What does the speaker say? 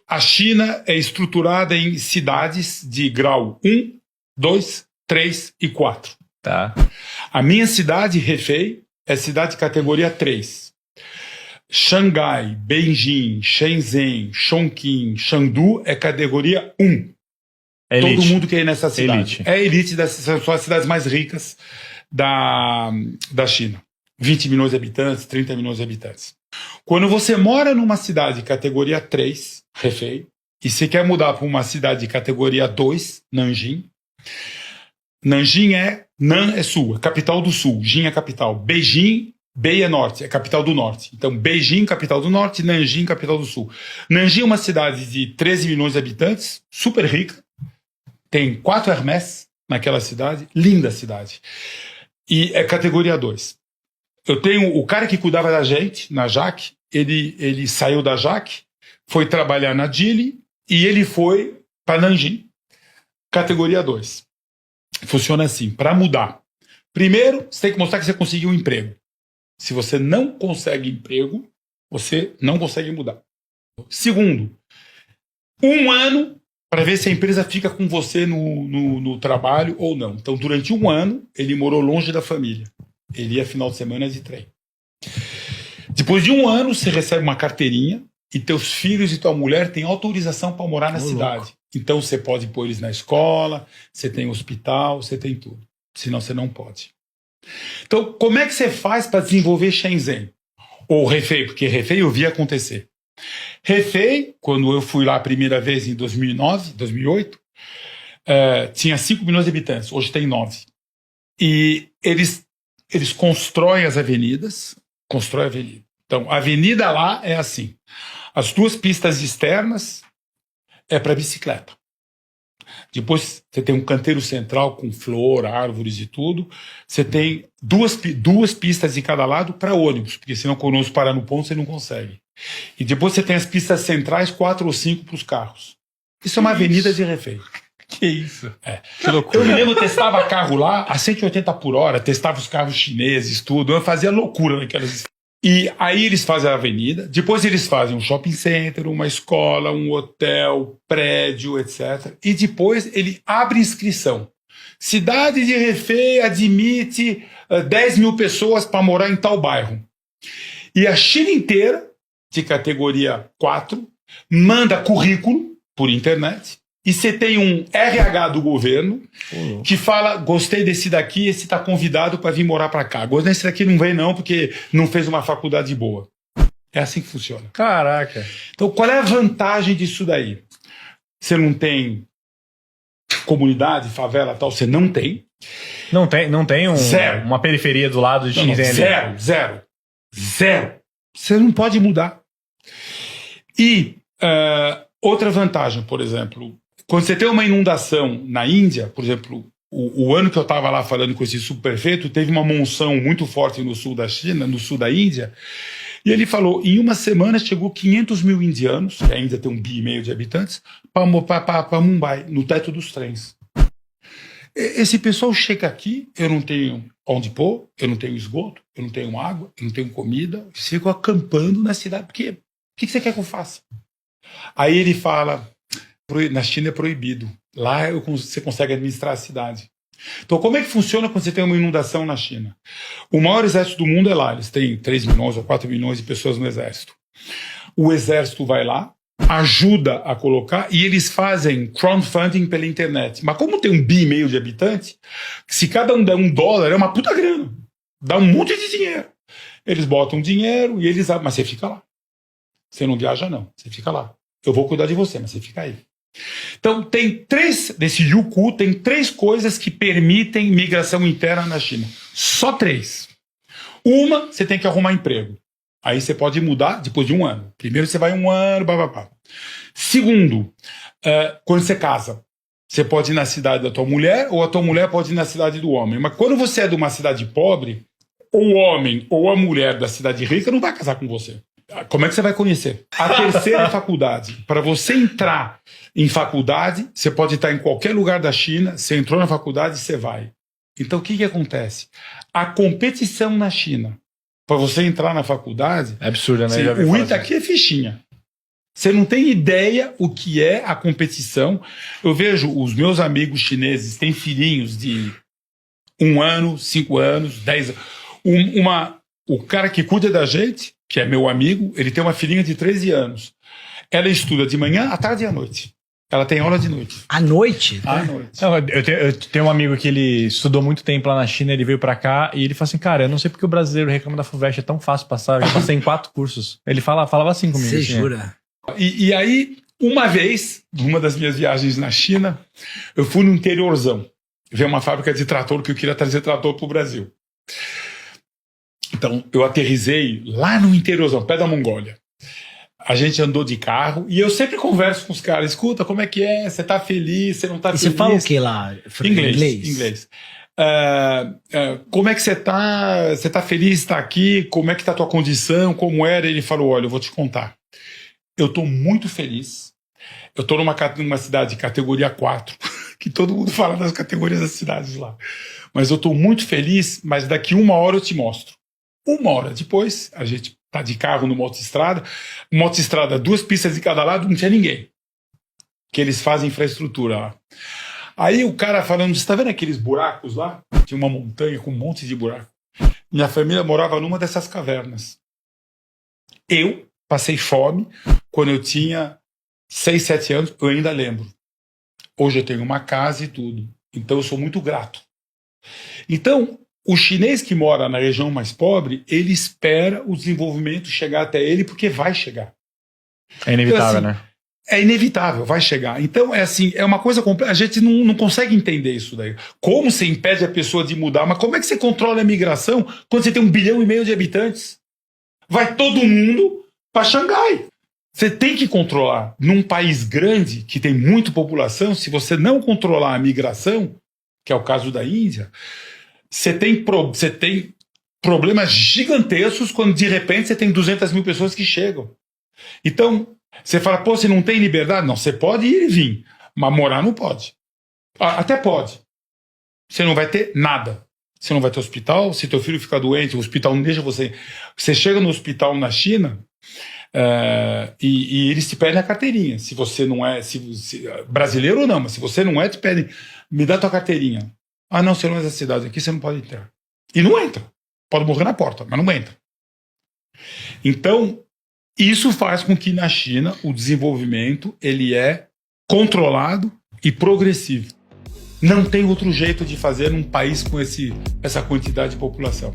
A China é estruturada em cidades de grau 1, 2, 3 e 4. Tá. A minha cidade, Hefei, é cidade de categoria 3. Xangai, Beijing, Shenzhen, Chongqing, Chengdu é categoria 1. Elite. Todo mundo quer ir nessa cidade. Elite. É elite, são as cidades mais ricas da China. 20 milhões de habitantes, 30 milhões de habitantes. Quando você mora numa cidade de categoria 3, Hefei, e você quer mudar para uma cidade de categoria 2, Nanjing. Nanjing Nan é sul, é capital do sul, Jin é capital. Beijing, Bei é norte, é capital do norte. Então, Beijing, capital do norte, Nanjing, capital do sul. Nanjing é uma cidade de 13 milhões de habitantes, super rica. Tem 4 Hermès naquela cidade, linda cidade. E é categoria 2. Eu tenho o cara que cuidava da gente, na JAC, ele saiu da JAC, foi trabalhar na Geely e ele foi para Nanjing, categoria 2. Funciona assim, para mudar. Primeiro, você tem que mostrar que você conseguiu um emprego. Se você não consegue emprego, você não consegue mudar. Segundo, 1 ano para ver se a empresa fica com você no trabalho ou não. Então, durante 1 ano, ele morou longe da família. Ele ia final de semana de trem. Depois de 1 ano, você recebe uma carteirinha e teus filhos e tua mulher têm autorização para morar na cidade. Louco. Então, você pode pôr eles na escola, você tem hospital, você tem tudo. Senão, você não pode. Então, como é que você faz para desenvolver Shenzhen? Ou Hefei, porque Hefei eu vi acontecer. Hefei, quando eu fui lá a primeira vez em 2009, 2008, tinha 5 milhões de habitantes, hoje tem 9. E eles constroem as avenidas, Então, a avenida lá é assim. As 2 pistas externas é para bicicleta. Depois você tem um canteiro central com flor, árvores e tudo. Você tem duas pistas de cada lado para ônibus, porque senão quando o ônibus parar no ponto você não consegue. E depois você tem as pistas centrais, 4 ou 5 para os carros. Isso é uma avenida de Hefei. Que isso? Que loucura. Eu me lembro, eu testava carro lá a 180 por hora, testava os carros chineses, tudo. Eu fazia loucura naquelas. E aí eles fazem a avenida, depois eles fazem um shopping center, uma escola, um hotel, prédio, etc. E depois ele abre inscrição. Cidade de Hefei admite 10 mil pessoas para morar em tal bairro. E a China inteira, de categoria 4, manda currículo por internet. E você tem um RH do governo que fala, gostei desse daqui, esse está convidado para vir morar para cá. Gostei desse daqui, não vem não, porque não fez uma faculdade boa. É assim que funciona. Caraca. Então, qual é a vantagem disso daí? Você não tem comunidade, favela tal, você não tem. Não tem Zero. Uma periferia do lado de Shenzhen ali? Zero. Você não pode mudar. E outra vantagem, por exemplo, quando você tem uma inundação na Índia, por exemplo, o ano que eu estava lá falando com esse subprefeito, teve uma monção muito forte no sul da China, no sul da Índia, e ele falou, em uma semana chegou 500 mil indianos, que a Índia tem 1,5 bilhão de habitantes, para Mumbai, no teto dos trens. Esse pessoal chega aqui, eu não tenho onde pôr, eu não tenho esgoto, eu não tenho água, eu não tenho comida, eu fico acampando na cidade, porque o que você quer que eu faça? Aí ele fala, na China é proibido, lá você consegue administrar a cidade. Então como é que funciona quando você tem uma inundação na China? O maior exército do mundo é lá, eles têm 3 milhões ou 4 milhões de pessoas no exército. O exército vai lá, ajuda a colocar, e eles fazem crowdfunding pela internet. Mas como tem 1,5 bilhão de habitantes, se cada um der $1, é uma puta grana. Dá um monte de dinheiro. Eles botam dinheiro e eles... Mas você fica lá. Você não viaja não, você fica lá. Eu vou cuidar de você, mas você fica aí. Então desse Youku, tem 3 coisas que permitem migração interna na China. Só 3. Uma, você tem que arrumar emprego. Aí você pode mudar depois de 1 ano. Primeiro você vai 1 ano, bababá. Segundo, quando você casa, você pode ir na cidade da tua mulher ou a tua mulher pode ir na cidade do homem. Mas quando você é de uma cidade pobre, ou o homem ou a mulher da cidade rica não vai casar com você. Como é que você vai conhecer? A terceira faculdade. Para você entrar em faculdade, você pode estar em qualquer lugar da China, você entrou na faculdade, você vai. Então o que acontece? A competição na China, para você entrar na faculdade... É absurda, né? O ITA aqui é fichinha. Você não tem ideia o que é a competição. Eu vejo os meus amigos chineses têm filhinhos de 1 ano, 5 anos, 10 anos. O cara que cuida da gente, que é meu amigo, ele tem uma filhinha de 13 anos. Ela estuda de manhã, à tarde e à noite. Ela tem aula de noite. À noite? À noite. Não, eu tenho um amigo que ele estudou muito tempo lá na China, ele veio pra cá e ele fala assim, cara, eu não sei porque o brasileiro reclama da FUVEST, é tão fácil passar, eu já passei em 4 cursos. Ele falava assim comigo. Você assim, jura? E aí, uma vez, numa das minhas viagens na China, eu fui no interiorzão, ver uma fábrica de trator, que eu queria trazer trator pro Brasil. Então, eu aterrisei lá no interiorzão, pé da Mongólia. A gente andou de carro e eu sempre converso com os caras. Escuta, como é que é? Você tá feliz? Você não tá feliz? E você fala o que lá? Inglês. Como é que você tá? Você tá feliz de estar aqui? Como é que tá a tua condição? Como era? Ele falou, olha, eu vou te contar. Eu tô muito feliz. Eu tô numa cidade de categoria 4, que todo mundo fala das categorias das cidades lá. Mas eu tô muito feliz, mas daqui 1 hora eu te mostro. 1 hora depois, a gente tá de carro numa autoestrada, 2 pistas de cada lado, não tinha ninguém. Que eles fazem infraestrutura lá. Aí o cara falando, você tá vendo aqueles buracos lá? Tinha uma montanha com um monte de buraco. Minha família morava numa dessas cavernas. Eu passei fome quando eu tinha 6, 7 anos, eu ainda lembro. Hoje eu tenho uma casa e tudo. Então eu sou muito grato. Então, o chinês que mora na região mais pobre, ele espera o desenvolvimento chegar até ele, porque vai chegar. É inevitável, então, assim, né? É inevitável, vai chegar. Então, é assim, é uma coisa complexa. A gente não consegue entender isso daí. Como você impede a pessoa de mudar? Mas como é que você controla a migração quando você tem 1,5 bilhão de habitantes? Vai todo mundo para Xangai. Você tem que controlar. Num país grande, que tem muita população, se você não controlar a migração, que é o caso da Índia, você tem problemas gigantescos quando, de repente, você tem 200 mil pessoas que chegam. Então, você fala, pô, você não tem liberdade? Não, você pode ir e vir, mas morar não pode. Até pode. Você não vai ter nada. Você não vai ter hospital, se teu filho ficar doente, o hospital não deixa você... Você chega no hospital na China e eles te pedem a carteirinha. Se você não é... brasileiro ou não, mas se você não é, te pedem, me dá tua carteirinha. Ah, não, você não é da cidade aqui, você não pode entrar. E não entra. Pode morrer na porta, mas não entra. Então, isso faz com que na China o desenvolvimento ele é controlado e progressivo. Não tem outro jeito de fazer num país com essa quantidade de população.